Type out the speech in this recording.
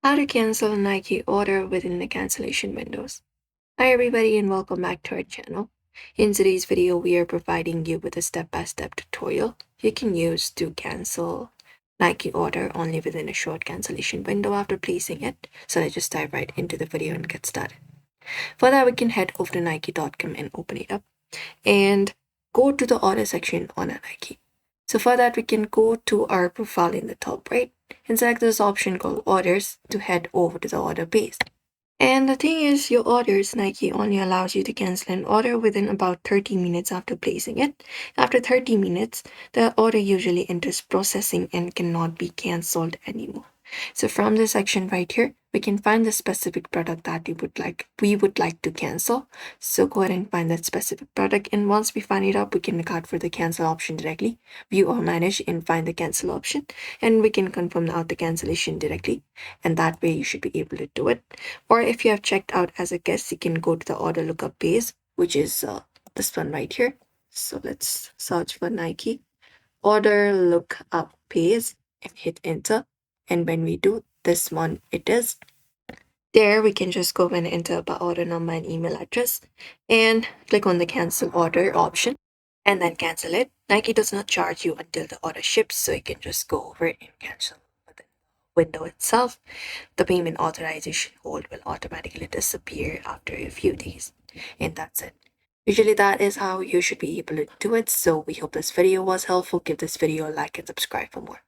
How to cancel a Nike order within the cancellation windows. Hi everybody and welcome back to our channel. In today's video, we are providing you with a step-by-step tutorial you can use to cancel Nike order only within a short cancellation window after placing it. So let's just dive right into the video and get started. For that, we can head over to Nike.com and open it up and go to the order section on a Nike. So for that, we can go to our profile in the top right and select this option called orders to head over to the order page. And the thing is, your orders, Nike only allows you to cancel an order within about 30 minutes after placing it. After 30 minutes, the order usually enters processing and cannot be cancelled anymore. So from this section right here, we can find the specific product that we would like to cancel. So go ahead and find that specific product. And once we find it up, we can look out for the cancel option directly, view or manage and find the cancel option. And we can confirm out the cancellation directly. And that way you should be able to do it. Or if you have checked out as a guest, you can go to the order lookup page, which is this one right here. So let's search for Nike order lookup page and hit enter. And when we do this one, it is there. We can just go and enter our order number and email address and click on the cancel order option and then cancel it. Nike does not charge you until the order ships, so you can just go over and cancel within the window itself. The payment authorization hold will automatically disappear after a few days, and that's it. Usually that is how you should be able to do it. So we hope this video was helpful. Give this video a like and subscribe for more.